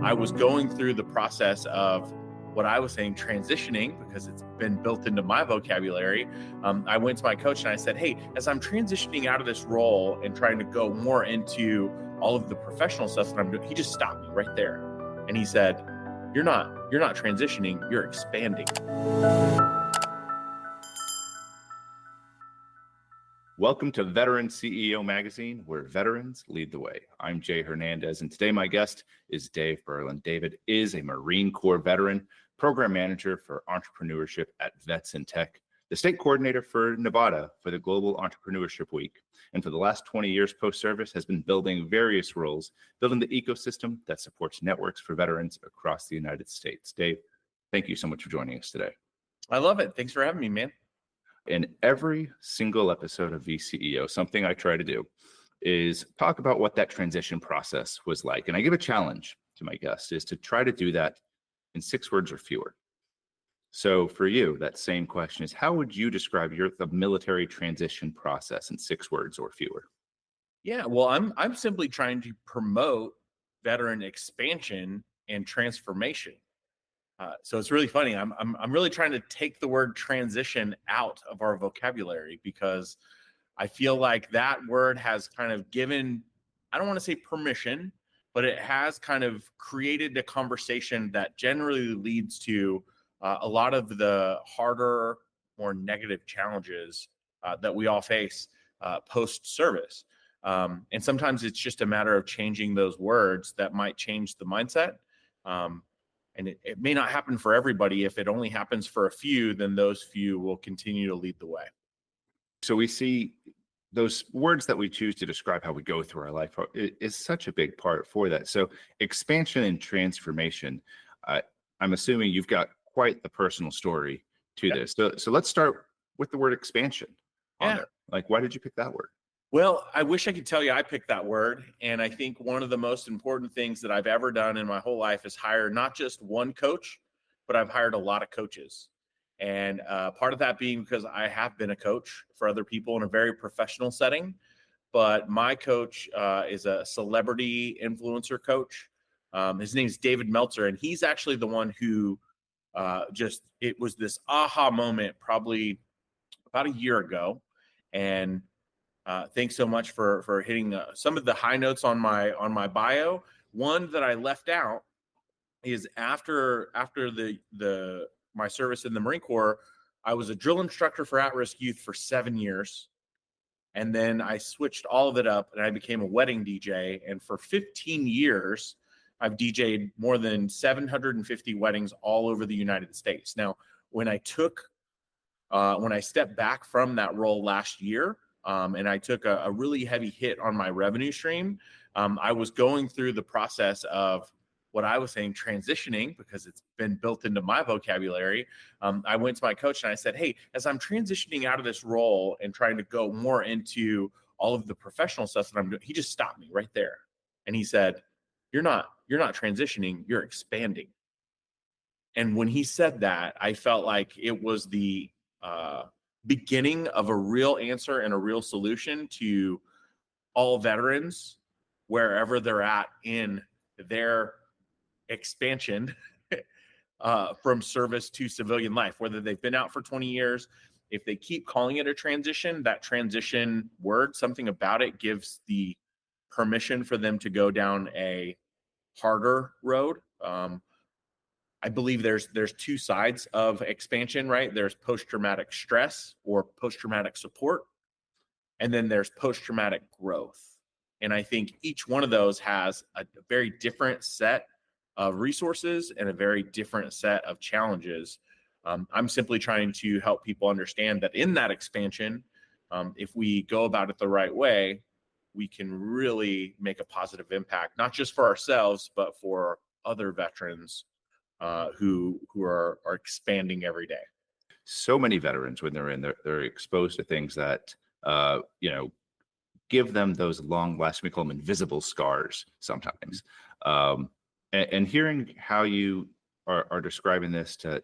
I was going through the process of what I was saying, transitioning, because it's been built into my vocabulary. I went to my coach and I said, hey, as I'm transitioning out of this role and trying to go more into all of the professional stuff that I'm doing, he just stopped me right there. And he said, you're not transitioning, you're expanding. Welcome to Veteran CEO Magazine, where veterans lead the way. I'm Jay Hernandez, and today my guest is Dave Burlin. David is a Marine Corps veteran, program manager for entrepreneurship at Vets in Tech, the state coordinator for Nevada for the Global Entrepreneurship Week, and for the last 20 years post-service has been building various roles, building the ecosystem that supports networks for veterans across the United States. Dave, thank you so much for joining us today. I love it. Thanks for having me, man. In every single episode of VCEO, something I try to do is talk about what that transition process was like. And I give a challenge to my guests is to try to do that in 6 words or fewer. So for you, that same question is, how would you describe the military transition process in 6 words or fewer? Yeah, well, I'm simply trying to promote veteran expansion and transformation. So it's really funny. I'm really trying to take the word transition out of our vocabulary, because I feel like that word has kind of given, I don't want to say permission, but it has kind of created a conversation that generally leads to a lot of the harder, more negative challenges that we all face post-service. And sometimes it's just a matter of changing those words that might change the mindset. And it may not happen for everybody. If it only happens for a few, then those few will continue to lead the way. So we see those words that we choose to describe how we go through our life is such a big part for that. So expansion and transformation, I'm assuming you've got quite the personal story to this. So let's start with the word expansion on there. Like, why did you pick that word? Well, I wish I could tell you I picked that word. And I think one of the most important things that I've ever done in my whole life is hire not just one coach, but I've hired a lot of coaches. And part of that being because I have been a coach for other people in a very professional setting. But my coach is a celebrity influencer coach. His name is David Meltzer. And he's actually the one who it was this aha moment probably about a year ago. And thanks so much for hitting some of the high notes on my bio. One that I left out is after my service in the Marine Corps, I was a drill instructor for at-risk youth for 7 years. And then I switched all of it up and I became a wedding DJ. And for 15 years, I've DJ'd more than 750 weddings all over the United States. Now, when I stepped back from that role last year, and I took a really heavy hit on my revenue stream, I was going through the process of what I was saying, transitioning, because it's been built into my vocabulary. I went to my coach and I said, hey, as I'm transitioning out of this role and trying to go more into all of the professional stuff that I'm doing, he just stopped me right there. And he said, you're not transitioning, you're expanding. And when he said that, I felt like it was the beginning of a real answer and a real solution to all veterans, wherever they're at in their expansion from service to civilian life, whether they've been out for 20 years. If they keep calling it a transition, that transition word, something about it gives the permission for them to go down a harder road. I believe there's 2 sides of expansion, right? There's post-traumatic stress or post-traumatic support, and then there's post-traumatic growth. And I think each one of those has a very different set of resources and a very different set of challenges. I'm simply trying to help people understand that in that expansion, if we go about it the right way, we can really make a positive impact, not just for ourselves, but for other veterans who are expanding every day. So many veterans, when they're exposed to things that give them those long lasting, we call them invisible scars sometimes. And hearing how you are describing this to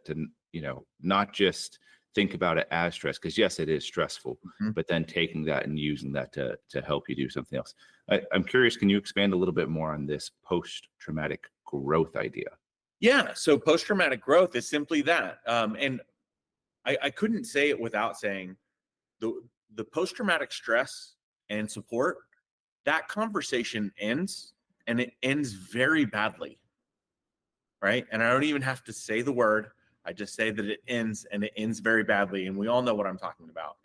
not just think about it as stress, because yes, it is stressful, but then taking that and using that to help you do something else. I'm curious, can you expand a little bit more on this post-traumatic growth idea? Yeah. So post-traumatic growth is simply that. And I couldn't say it without saying the post-traumatic stress and support, that conversation ends, and it ends very badly. Right. And I don't even have to say the word. I just say that it ends, and it ends very badly. And we all know what I'm talking about.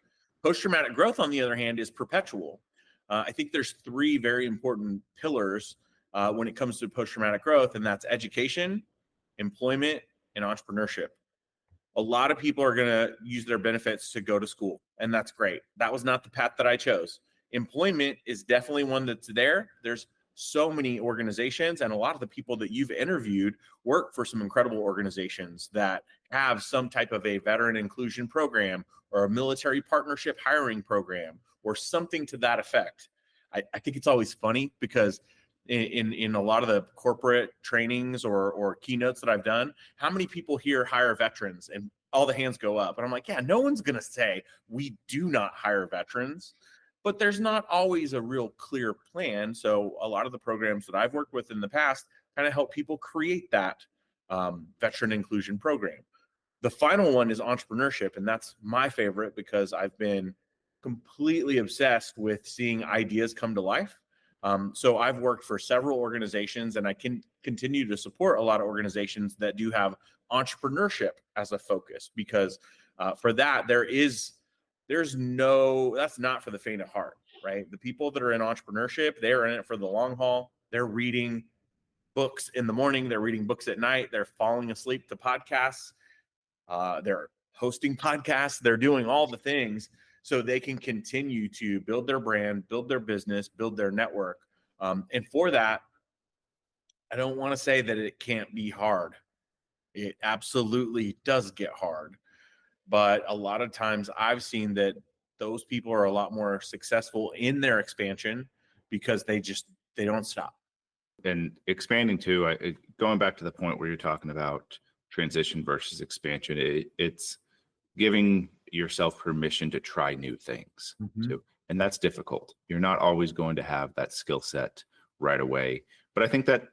Post-traumatic growth, on the other hand, is perpetual. I think there's three very important pillars when it comes to post-traumatic growth, and that's education, employment, and entrepreneurship. A lot of people are going to use their benefits to go to school, and that's great. That was not the path that I chose. Employment is definitely one that's there. There's so many organizations, and a lot of the people that you've interviewed work for some incredible organizations that have some type of a veteran inclusion program or a military partnership hiring program or something to that effect. I think it's always funny because in a lot of the corporate trainings or keynotes that I've done, how many people here hire veterans, and all the hands go up. And I'm like, yeah, no one's going to say we do not hire veterans, but there's not always a real clear plan. So a lot of the programs that I've worked with in the past kind of help people create that veteran inclusion program. The final one is entrepreneurship, and that's my favorite because I've been completely obsessed with seeing ideas come to life. So I've worked for several organizations, and I can continue to support a lot of organizations that do have entrepreneurship as a focus, because for that, that's not for the faint of heart, right? The people that are in entrepreneurship, they're in it for the long haul. They're reading books in the morning. They're reading books at night. They're falling asleep to podcasts. They're hosting podcasts. They're doing all the things so they can continue to build their brand, build their business, build their network. And for that, I don't want to say that it can't be hard. It absolutely does get hard. But a lot of times I've seen that those people are a lot more successful in their expansion because they don't stop. And expanding too, going back to the point where you're talking about transition versus expansion, it's giving yourself permission to try new things too. And that's difficult. You're not always going to have that skill set right away. But I think that's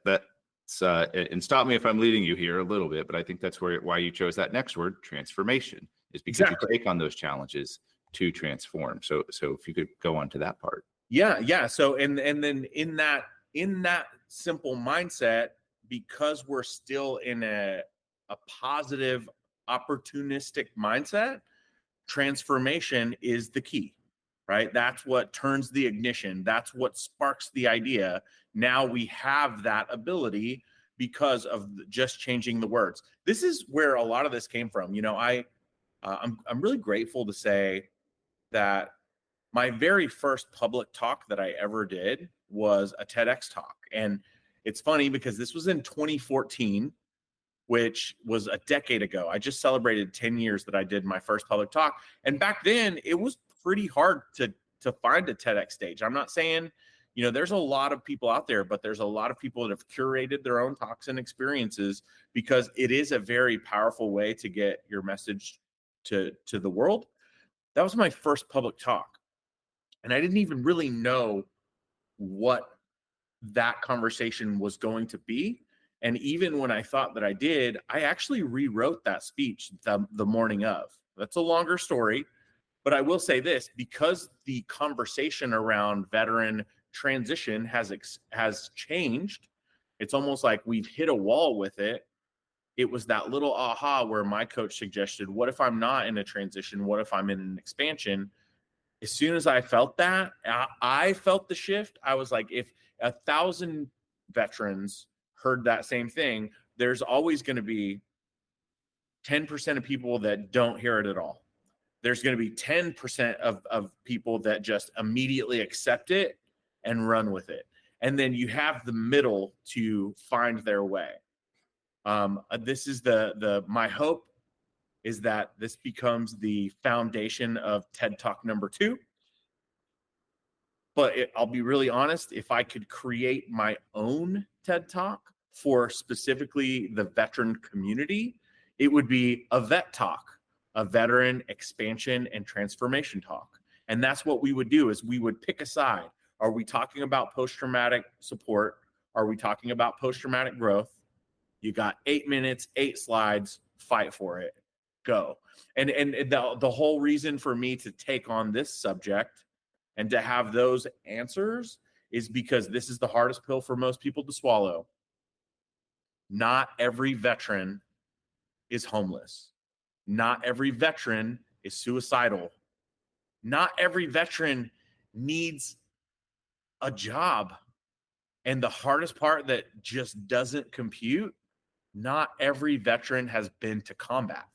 and stop me if I'm leading you here a little bit, but I think that's why you chose that next word, transformation, is because Exactly. you take on those challenges to transform. So if you could go on to that part. Yeah. So and then in that simple mindset, because we're still in a positive, opportunistic mindset, transformation is the key, right? That's what turns the ignition. That's what sparks the idea. Now we have that ability because of just changing the words. This is where a lot of this came from. I'm really grateful to say that my very first public talk that I ever did was a TEDx talk. And it's funny because this was in 2014, which was a decade ago. I just celebrated 10 years that I did my first public talk. And back then it was pretty hard to find a TEDx stage. I'm not saying, there's a lot of people out there, but there's a lot of people that have curated their own talks and experiences because it is a very powerful way to get your message to the world. That was my first public talk. And I didn't even really know what that conversation was going to be. And even when I thought that I did, I actually rewrote that speech the morning of. That's a longer story, but I will say this, because the conversation around veteran transition has changed. It's almost like we've hit a wall with it. It was that little aha where my coach suggested, what if I'm not in a transition? What if I'm in an expansion? As soon as I felt that, I felt the shift. I was like, if 1,000 veterans heard that same thing, there's always going to be 10% of people that don't hear it at all. There's going to be 10% of people that just immediately accept it and run with it. And then you have the middle to find their way. This is my hope is that this becomes the foundation of TED Talk number 2. But I'll be really honest, if I could create my own TED Talk for specifically the veteran community, it would be a vet talk, a veteran expansion and transformation talk. And that's what we would do is we would pick a side. Are we talking about post-traumatic support? Are we talking about post-traumatic growth? You got 8 minutes, 8 slides, fight for it, go. And the whole reason for me to take on this subject and to have those answers is because this is the hardest pill for most people to swallow. Not every veteran is homeless. Not every veteran is suicidal. Not every veteran needs a job. And the hardest part that just doesn't compute, not every veteran has been to combat.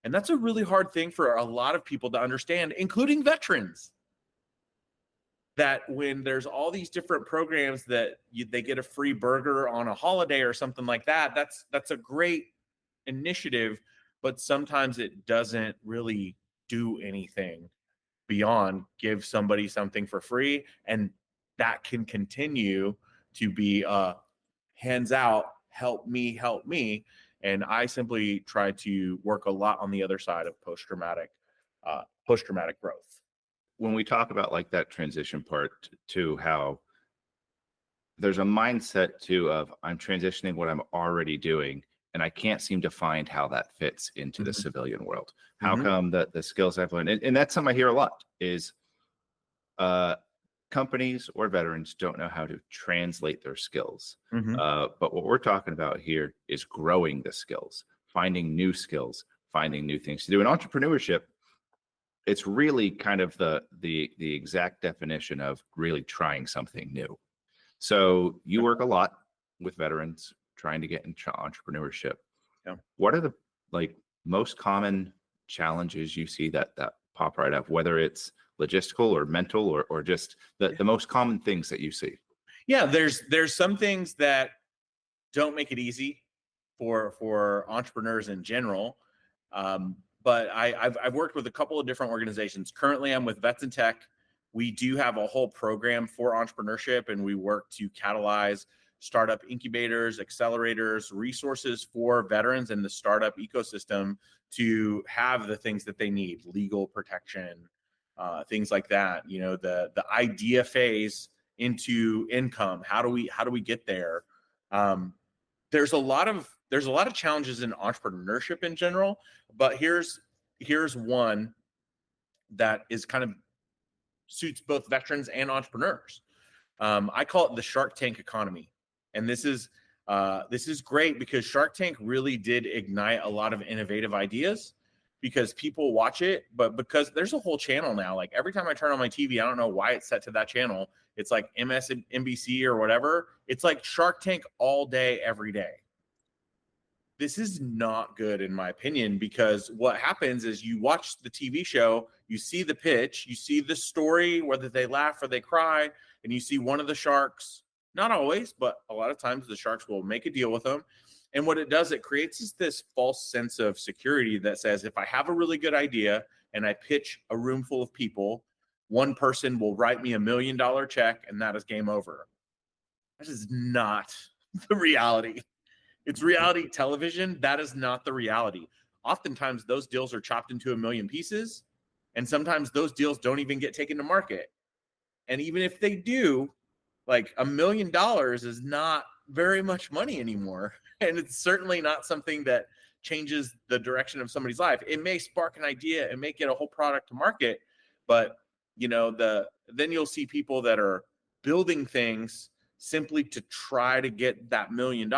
And that's a really hard thing for a lot of people to understand, including veterans. That when there's all these different programs that they get a free burger on a holiday or something like that, that's a great initiative, but sometimes it doesn't really do anything beyond give somebody something for free. And that can continue to be hands out, help me. And I simply try to work a lot on the other side of post-traumatic growth. When we talk about like that transition part to how there's a mindset too of I'm transitioning what I'm already doing, and I can't seem to find how that fits into the civilian world. How come that the skills I've learned, and that's something I hear a lot, is companies or veterans don't know how to translate their skills. But what we're talking about here is growing the skills, finding new skills, finding new things to do. In entrepreneurship, it's really kind of the exact definition of really trying something new. So you work a lot with veterans trying to get into entrepreneurship. Yeah. What are the most common challenges you see that pop right up, whether it's logistical or mental or just the most common things that you see? Yeah, there's some things that don't make it easy for entrepreneurs in general. But I've worked with a couple of different organizations. Currently, I'm with Vets in Tech. We do have a whole program for entrepreneurship, and we work to catalyze startup incubators, accelerators, resources for veterans in the startup ecosystem to have the things that they need, legal protection, things like that. You know, the idea phase into income. How do we get there? There's a lot of challenges in entrepreneurship in general, but here's one that is kind of suits both veterans and entrepreneurs. I call it the Shark Tank economy. And this is great because Shark Tank really did ignite a lot of innovative ideas because people watch it, but because there's a whole channel now. Like every time I turn on my TV, I don't know why it's set to that channel. It's like MSNBC or whatever. It's like Shark Tank all day, every day. This is not good in my opinion, because what happens is you watch the TV show, you see the pitch, you see the story, whether they laugh or they cry, and you see one of the sharks, not always, but a lot of times the sharks will make a deal with them. And what it does, it creates this false sense of security that says, if I have a really good idea and I pitch a room full of people, one person will write me $1 million check and that is game over. That is not the reality. It's reality television. That is not the reality. Oftentimes those deals are chopped into 1 million pieces, and sometimes those deals don't even get taken to market. And even if they do, like $1 million is not very much money anymore. And it's certainly not something that changes the direction of somebody's life. It may spark an idea and may get a whole product to market, but you know, then you'll see people that are building things simply to try to get that $1 million.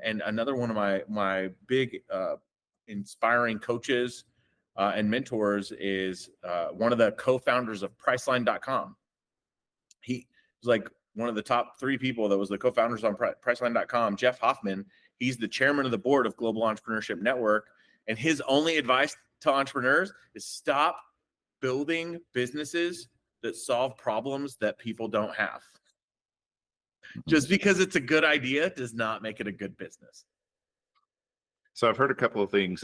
And another one of my big inspiring coaches and mentors is one of the co-founders of Priceline.com. He was like one of the top 3 people that was the co-founders on Priceline.com, Jeff Hoffman. He's the chairman of the board of Global Entrepreneurship Network. And his only advice to entrepreneurs is stop building businesses that solve problems that people don't have. Just because it's a good idea does not make it a good business. So I've heard a couple of things.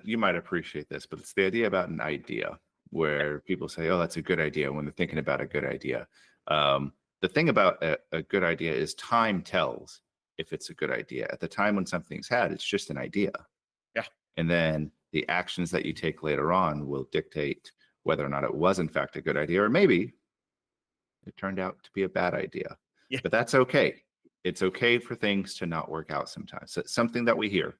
You might appreciate this, but it's the idea about an idea where people say, oh, that's a good idea when they're thinking about a good idea. The thing about a good idea is time tells if it's a good idea. At the time when something's had, it's just an idea. Yeah. And then the actions that you take later on will dictate whether or not it was in fact a good idea, or maybe it turned out to be a bad idea. Yeah. But that's okay, it's okay for things to not work out sometimes. It's something that we hear.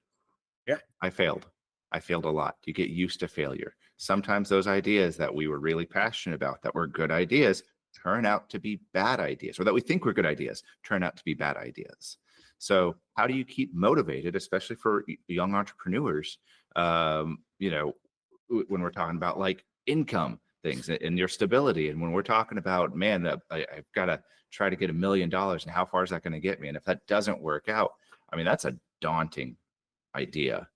Yeah. I failed. I failed a lot. You get used to failure. Sometimes those ideas that we were really passionate about, that were good ideas, turn out to be bad ideas, or that we think were good ideas, turn out to be bad ideas. So how do you keep motivated, especially for young entrepreneurs, when we're talking about like income things and your stability, and when we're talking about, man, I've got to try to get $1 million, and how far is that going to get me? And if that doesn't work out, I mean, that's a daunting idea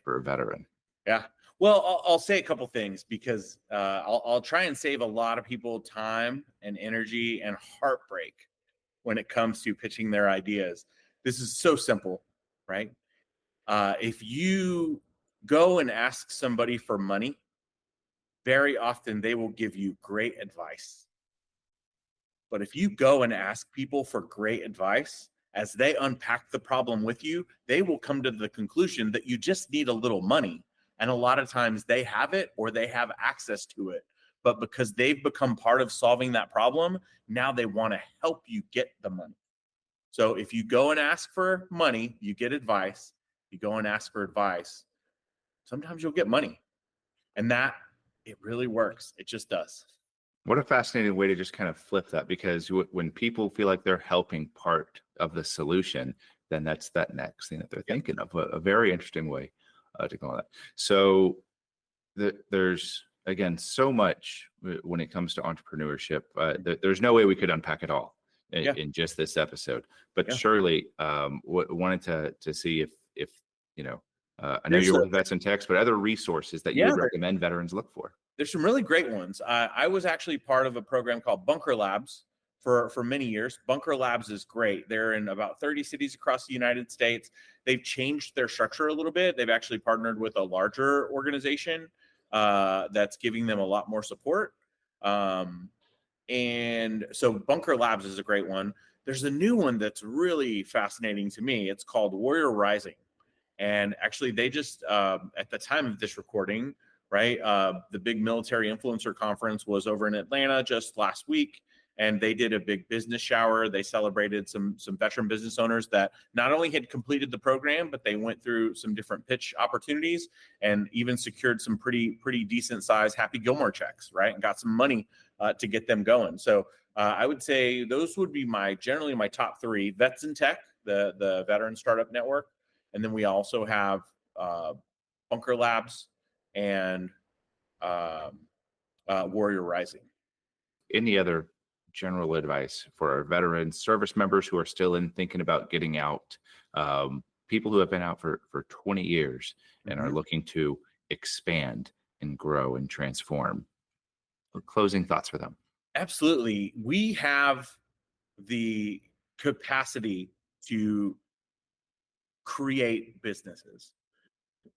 for a veteran. Yeah. Well, I'll say a couple things because I'll try and save a lot of people time and energy and heartbreak when it comes to pitching their ideas. This is so simple, right? If you go and ask somebody for money, very often they will give you great advice. But if you go and ask people for great advice, as they unpack the problem with you, they will come to the conclusion that you just need a little money. And a lot of times they have it or they have access to it. But because they've become part of solving that problem, now they want to help you get the money. So if you go and ask for money, you get advice. You go and ask for advice, sometimes you'll get money. And that, it really works. It just does. What a fascinating way to just kind of flip that, because when people feel like they're helping part of the solution, then that's that next thing that they're thinking of. A very interesting way to go on that. So there's, again, so much when it comes to entrepreneurship. There's no way we could unpack it all in just this episode. But surely wanted to see if I know you work with vets and techs, but other resources that you would recommend veterans look for. There's some really great ones. I was actually part of a program called Bunker Labs for many years. Bunker Labs is great. They're in about 30 cities across the United States. They've changed their structure a little bit. They've actually partnered with a larger organization that's giving them a lot more support. And so Bunker Labs is a great one. There's a new one that's really fascinating to me. It's called Warrior Rising. And actually, they just, at the time of this recording, right, the big military influencer conference was over in Atlanta just last week. And they did a big business shower. They celebrated some veteran business owners that not only had completed the program, but they went through some different pitch opportunities and even secured some pretty decent size Happy Gilmore checks, right? And got some money to get them going. So I would say those would be generally my top three: Vets and Tech, the Veteran Startup Network. And then we also have Bunker Labs and Warrior Rising. Any other general advice for our veteran service members who are still thinking about getting out, people who have been out for 20 years and are looking to expand and grow and transform? Closing thoughts for them. Absolutely. We have the capacity to create businesses.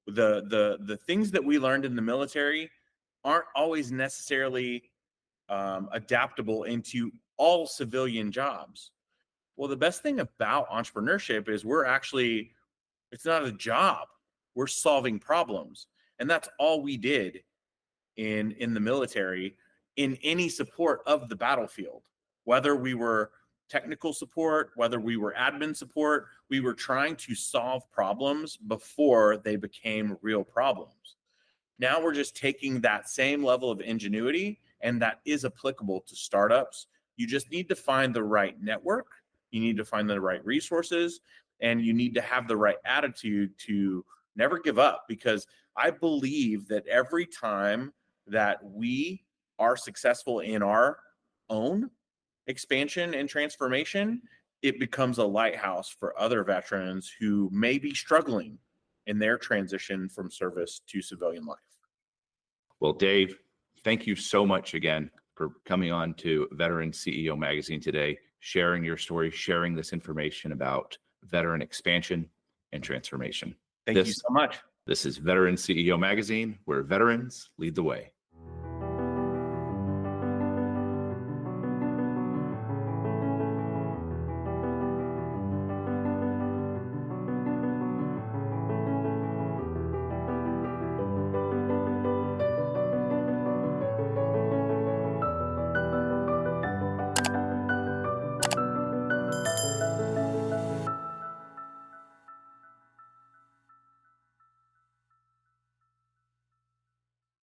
The things that we learned in the military aren't always necessarily adaptable into all civilian jobs. Well, the best thing about entrepreneurship is it's not a job. We're solving problems. And that's all we did in the military, in any support of the battlefield. Whether we were technical support, whether we were admin support, we were trying to solve problems before they became real problems. Now we're just taking that same level of ingenuity, and that is applicable to startups. You just need to find the right network, you need to find the right resources, and you need to have the right attitude to never give up. Because I believe that every time that we are successful in our own expansion and transformation, it becomes a lighthouse for other veterans who may be struggling in their transition from service to civilian life. Well, Dave, thank you so much again for coming on to Veteran CEO Magazine today, sharing your story, sharing this information about veteran expansion and transformation. Thank you so much. This is Veteran CEO Magazine, where veterans lead the way.